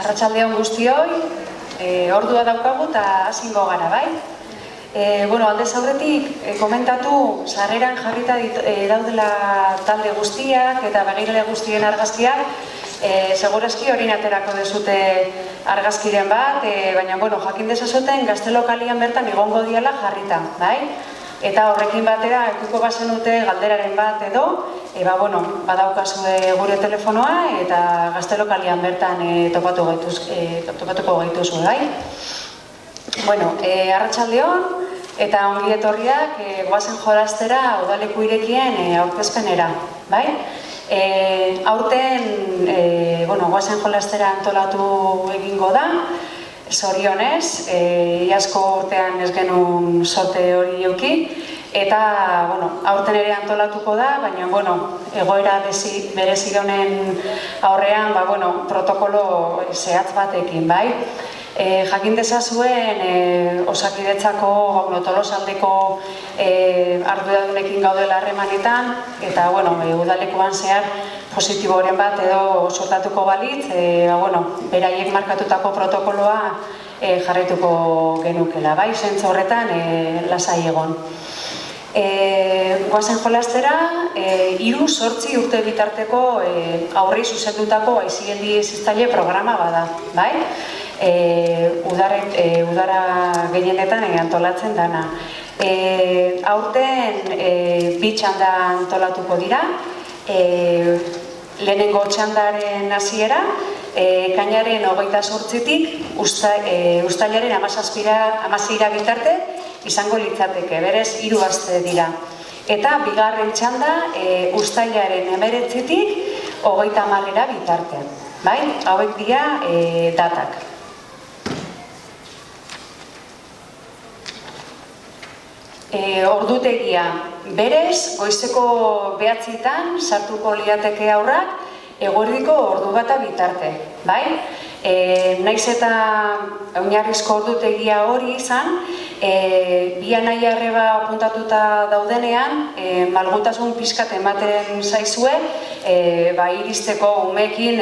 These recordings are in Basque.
Arratsaldeon guztioi, ordua daukagu eta hasingo gara, bai? Aldez aurretik komentatu sarreran jarrita daudela talde guztiak eta begirale guztien argazkiak, segurazki hori aterako dezute argazkiren bat, baina jakin dezazuten gaztelokalian bertan egongo diala jarrita, bai? Eta horrekin batera, ekuko bazenute galderaren bat edo, badaukazue gure telefonoa eta gaztelokalian bertan topatuko gaituzue, bai? Arratsaldeon eta ongi etorriak goazen jolastera udaleku irekien aurkezpenera, bai? Aurten goazen jolastera antolatu egingo da, zorionez, iazko urtean ez genuen sorte hori euki, eta aurten ere antolatuko da, baina egoera berezi honen aurrean protokolo zehatz batekin, bai? Jakin dezazuen Osakidetzako Tolosaldeko arduradunekin gaudela harremanetan, eta udalekoan zehar positiboren bat edo sortatuko balitz, beraiek markatutako protokoloa jarraituko genukela, bai? Zentzu horretan lasai egon. Goazen jolastera, 3-8 urte bitarteko aurrei zuzendutako aisialdi hezitzaile programa bada, bai? Udara gehienetan antolatzen dana. Aurten 2 txanda antolatuko dira, lehenengo txandaren hasiera, ekainaren 28-tik uztailaren 17 bitarte izango litzateke, berez 3 aste dira. Eta bigarren txanda uztailaren 19-tik 30 bitarte. Bai? Hauek dira datak. Ordutegia, berez, goizeko 9:00 sartuko liateke aurrak, eguerdiko ordu bata bitarte, bai? Naiz eta oinarrizko ordutegia hori izan, bi anaia arreba apuntatuta daudenean, malgutasun pixkat ematen zaizue, iristeko umeekin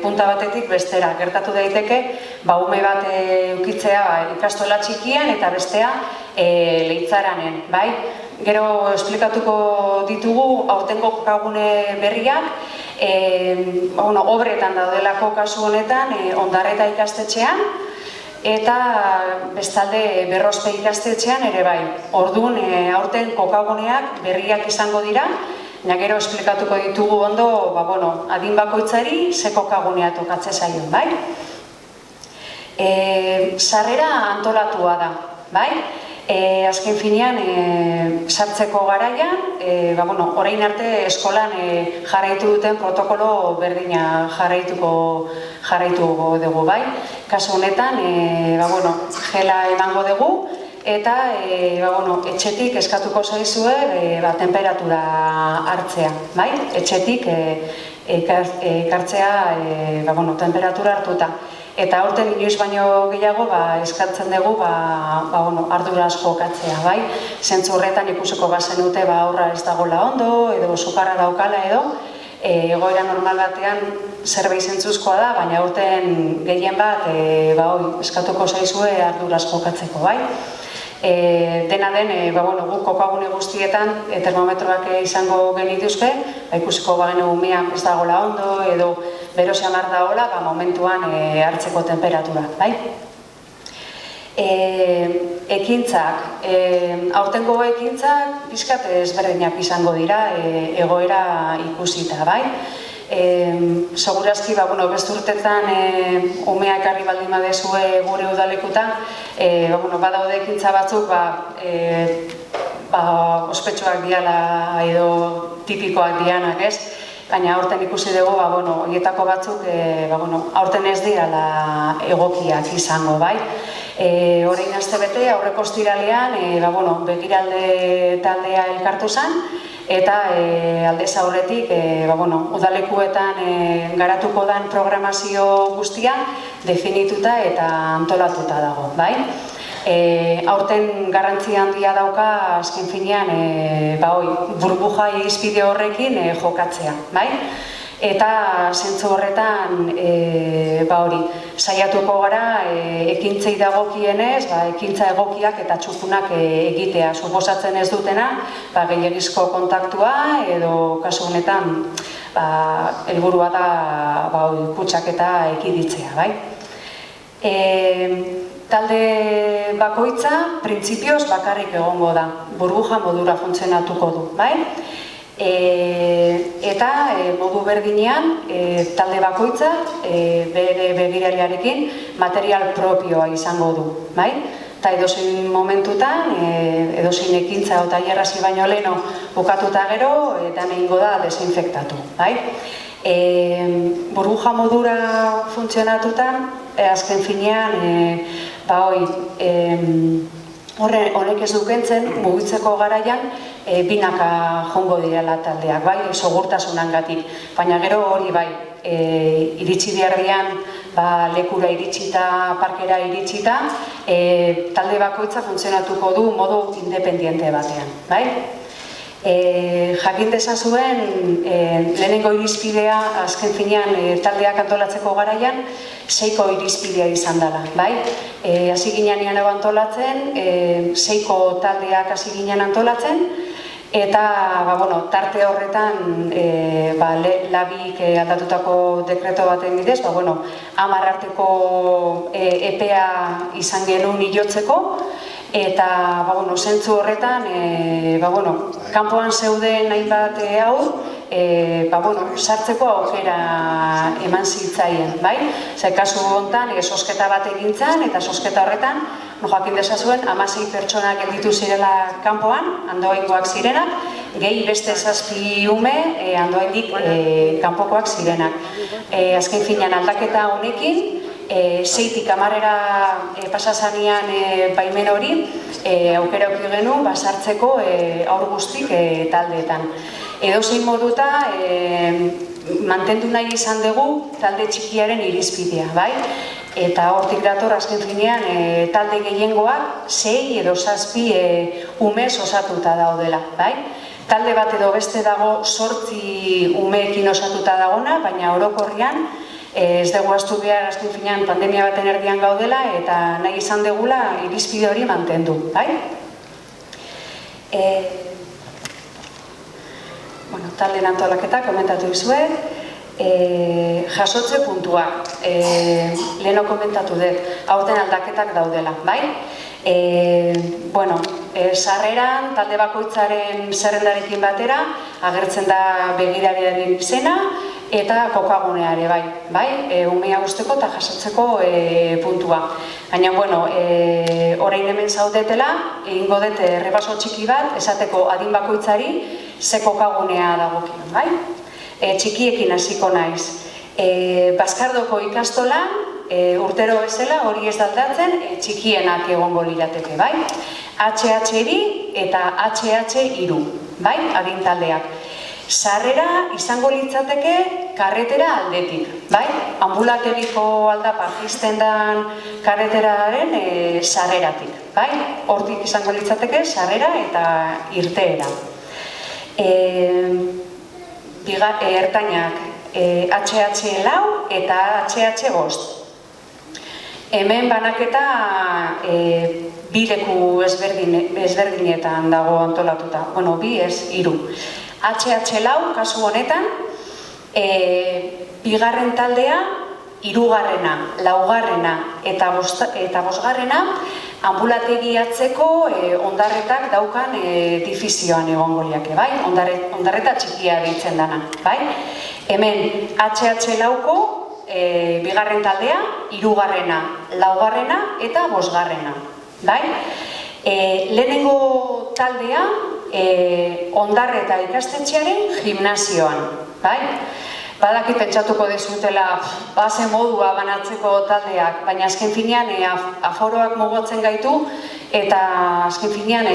punta batetik bestera. Gertatu daiteke, ume bat eukitzea ikastola txikian eta bestea leitzaranen, bai? Gero esplikatuko ditugu aurtengo kokagune berriak, obretan daudelako kasu honetan, Ondarreta ikastetxean, eta bestalde Berrospe ikastetxean ere bai. Orduan, aurten kokaguneak berriak izango dira, gero esplikatuko ditugu ondo, adin bakoitzari ze kokagunea tokatze zaion, bai? Sarrera antolatua da, bai? Azken finean, sartzeko garaian, orain arte eskolan jarraitu duten protokolo berdina jarraituko dugu, bai? Kasu honetan, gela emango dugu, eta etxetik eskatuko zaizue temperatura hartzea, bai? Etxetik ekartzea temperatura hartuta. Eta aurten inoiz baino gehiago eskatzen dugu arduraz jokatzea, bai? Zentzu horretan ikusiko bazenute aurra ez dagoela ondo, edo sukarra daukala edo, egoera normal batean zerbait zentzuzkoa da, baina aurten gehien bat eskatuko zaizue arduraz jokatzeko, bai? Dena den, guk kokagune guztietan termometroak izango genituzke, ikusiko bagenu umeak ez dagoela ondo, edo bero xamar dagoela, momentuan hartzeko temperaturak, bai? Ekintzak, aurtengo ekintzak pixkat ezberdinak izango dira egoera ikusita, bai? Segurazki, besturtetan umea ekarri baldin badezue gure udalekutan, badaude ekintza batzuk ospetsuak diala edo tipikoak dianak, ez? Baina aurten ikusi dugu, horietako batzuk, aurten ez dirala egokiak izango, bai? Orain astebete, aurreko ostiralean, begiralde taldea elkartu zen, eta aldez aurretik, udalekuetan garatuko den programazio guztia definituta eta antolatuta dago, bai? Aurten garrantzia handia dauka azken finean burbuja irizpide horrekin jokatzea, bai? Eta zentzu horretan, saiatuko gara ekintzei dagokienez, ekintza egokiak eta txukunak egitea. Suposatzen ez dutena, gehiagizko kontaktua edo kasu honetan helburua da kutsaketa ekiditzea, bai? Talde bakoitza, printzipioz bakarrik egongo da, burbuja modura funtzionatuko du, bai? Eta modu berdinean talde bakoitza bere begiralearekin material propioa izango du, bai? Eta edozein momentutan, edozein ekintza eta tailerrasi baino leheno bukatuta gero, eta egingo da desinfektatu, bai? Burbuja modura funtzionatutan, azken finean, honek ez dukentzen mugitzeko garaian binaka jongo direla taldeak, bai, segurtasunangatik. Baina gero hori bai, iritsi biharrian, lekura iritsita, parkera iritsita, talde bakoitza funtzionatuko du modu independiente batean, bai? Jakin dezazuen, lehenengo irizpidea, azken finean taldeak antolatzeko garaian, 6ko irizpidea izan dela, bai? Hasi ginen antolatzen, 6ko taldeak hasi ginen antolatzen, eta tarte horretan labik aldatutako dekreto baten bidez, 10 arteko epea izan genuen hilotzeko, eta zentzu horretan kanpoan zeuden hainbat sartzeko aukera eman zitzaien, bai? Kasu honetan, sosketa bat egintzen, eta sosketa horretan, jakin dezazuen, 16 pertsonak gelditu zirela kanpoan, andoaingoak zirenak, gehi beste 7 ume andoaindik kanpokoak zirenak. Azken finean aldaketa honekin, 6tik 10 pasazanean baimen hori, aukera auki genuen sartzeko aur guztik taldeetan. Edozein moduta, mantendu nahi izan dugu talde txikiaren irizpidea, bai? Eta hortik dator azken finean talde gehiengoak 6 edo 7 umez osatuta daudela, bai? Talde bat edo beste dago 8 umeekin osatuta dagona, baina orokorrean ez dugu ahaztu behar azken finean pandemia baten erdian gaudela eta nahi izan dugula irizpide hori mantendu, bai? Talden antolaketa komentatu dizuet, jasotze puntuak, leheno komentatu dut, aurten aldaketak daudela, bai? Sarreran, talde bakoitzaren zerrendarekin batera, agertzen da begiralearen izena eta kokaguneare, bai? Umea guzteko eta jasotzeko puntua. Baina, orain hemen zaudetela, egingo dut errepaso txiki bat, esateko adin bakoitzari ze kokagunea dagokion, bai? Txikiekin hasiko naiz. Bazkardoko ikastolan, urtero bezala, hori ez daldatzen, txikienak egongo lirateke, bai? HH2 eta HH3, bai? Adin taldeak. Sarrera izango litzateke karretera aldetik, bai? Ambulategiko aldapa jisten den karreteraren sarreratik, bai? Hortik izango litzateke sarrera eta irteera. Ertainak HH4 eta HH5. Hemen banaketa bi leku ezberdinetan dago antolatuta. Bi ez, 3. HH4 kasu honetan, bigarren taldea, 3., 4. eta 5. Ambulategi atzeko ondarretak daukan difizioan egongo liake, bai? Ondarreta txikia deitzen dana, bai? Hemen HH4ko bigarren taldea, 3., 4. eta 5. bai? Lehenengo taldea Ondarreta ikastetxearen gimnasioan, bai? Badakit pentsatuko dezutela base modua banatzeko taldeak, baina azken finean aforoak mugatzen gaitu eta azken finean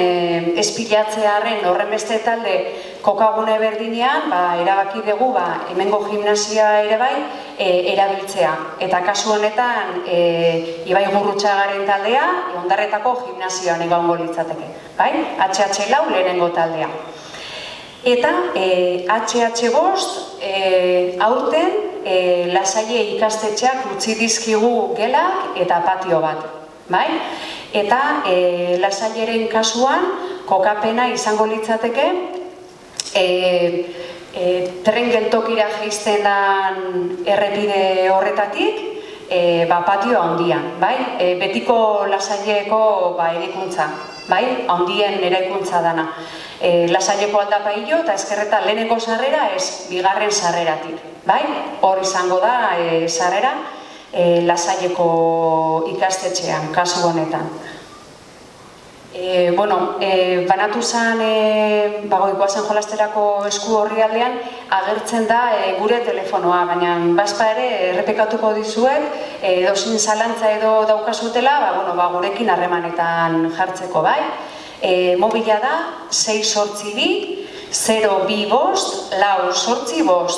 espilatzearen horrenbeste talde kokagune berdinean erabaki dugu hemengo gimnasia ere bai erabiltzea. Eta kasu honetan Ibai Gurrutxagaren taldea Ondarretako gimnasioan egongo litzateke, bai? HH4 lehenengo taldea. Eta HH5 aurten Lasaile ikastetxeak utzi dizkigu gelak eta patio bat. Eta Lasaileren kasuan kokapena izango litzateke tren geltokira jaisten den errepide horretatik patio handian, betiko Lasaileko erikuntza, handien eraikuntza dana. Lasaileko aldapailo eta ezkerreta lehenengo sarrera ez bigarren sarreratik, hor izango da sarrera Lasaileko ikastetxean, kasu honetan. Banatu zen goikoazen jolasterako esku orrialdean agertzen da gure telefonoa, baina bazpa ere errepikatuko dizuet edozein zalantza edo daukazutela gurekin harremanetan jartzeko, mobila da 682-025-485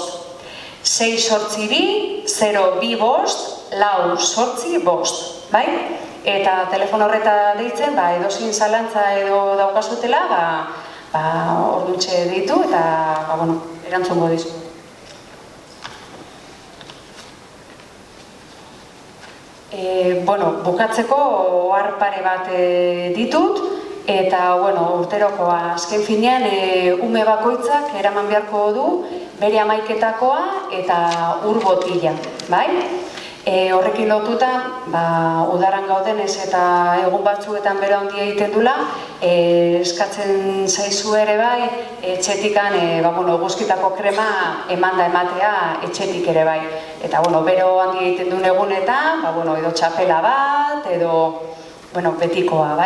682-025-485, eta telefono horreta deitzen edozein zalantza edo daukazutela orduntxe ditu eta erantzungo dizu. Bukatzeko ohar pare bat ditut eta urterokoa azken finean ume bakoitzak eraman beharko du bere amaiketakoa eta ur botila, horrekin lotuta, udaran gaudenez eta egun batzuetan bero handia egiten dula, eskatzen zaizu ere etxetikan eguzkitako krema emanda ematea etxetik ere Eta bero handia egiten duen egunetan, edo txapela bat, edo betikoa,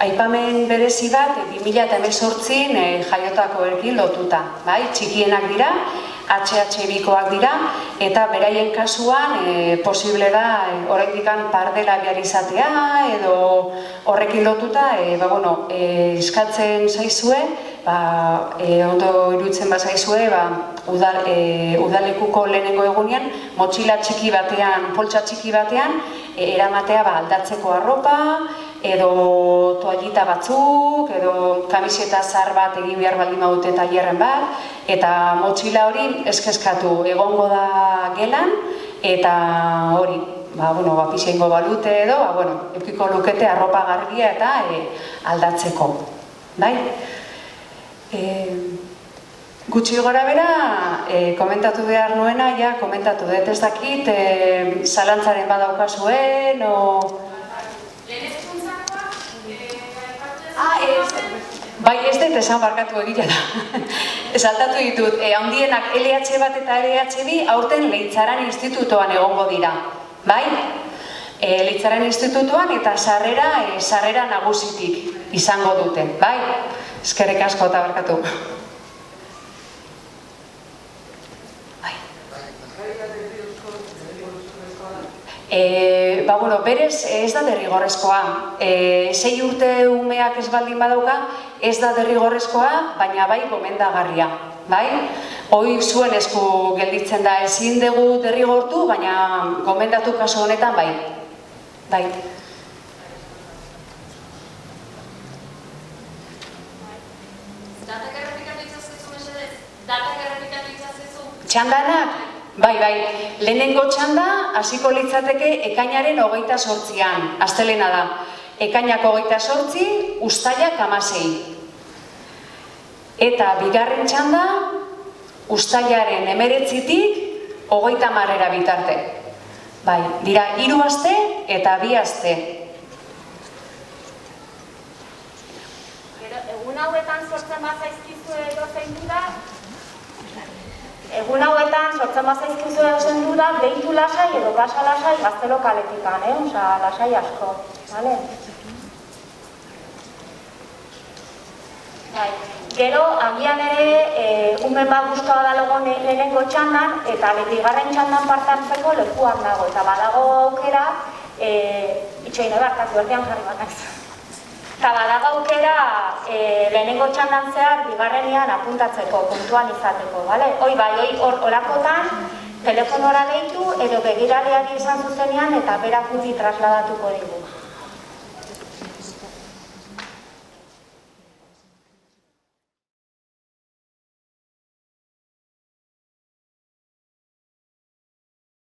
Aipamen berezi bat 2018 jaiotako erkin lotuta, txikienak dira, HH2koak dira, eta beraien kasuan posible da oraindik pardela behar izatea, edo horrekin lotuta eskatzen zaizue, ondo iruditzen bazaizue, udalekuko lehenengo egunean, motxila txiki batean, poltsa txiki batean, eramatea aldatzeko arropa, edo toallita batzuk, edo kamiseta zahar bat egin behar baldin badute tailerren bat, eta motxila hori eskeskatu egongo da gelan, eta hori, pixeingo balute edo, eukiko lukete arropa garbia eta aldatzeko. Gutxi gora bera, komentatu behar nuena, komentatu dut ez dakit, zalantzaren badaukazuen, ez dut esan barkatu egia da. Saltatu ditut, handienak LH bat eta LH2 aurten Leitzaran institutoan egongo dira. Leitzaran institutoan eta sarrera nagusitik izango dute. Eskerrik asko eta barkatu. Berez ez da derrigorrezkoa. 6 urte umeak ez baldin badauka, ez da derrigorrezkoa, baina gomendagarria. Hoi zuen esku gelditzen da, ezin dugu derrigortu, baina gomendatu kasu honetan bai. Datak errepikatu itzazezu, mesedez? Datak errepikatu itzazezu? Txandanak? Bai, lehenengo txanda hasiko litzateke ekainaren 28an, astelena da. Ekainak 28, uztailak 16. Eta bigarren txanda, uztailaren 19tik 30 bitarte. Dira 3 aste eta 2 aste. Egun hauetan sortzen bazaizkizu edozein duda? Egun hauetan sortzen bazaizkizu edozein duda, deitu lasai edo pasa lasai gaztelo kaletikan, lasai asko, bale? Gero, agian ere, umen bat guztua da logo lehenengo txandan, eta bigarren txandan parte hartzeko lekuan dago, eta badago aukera, itxoine barkatu, erdian jarri bat naiz. Eta badago aukera lehenengo txandan zehar bigarrenean apuntatzeko, puntuan izateko, bale? Hor olakotan, telefonora deitu edo begiraleari izan zuzenean eta berak guri trasladatuko digu.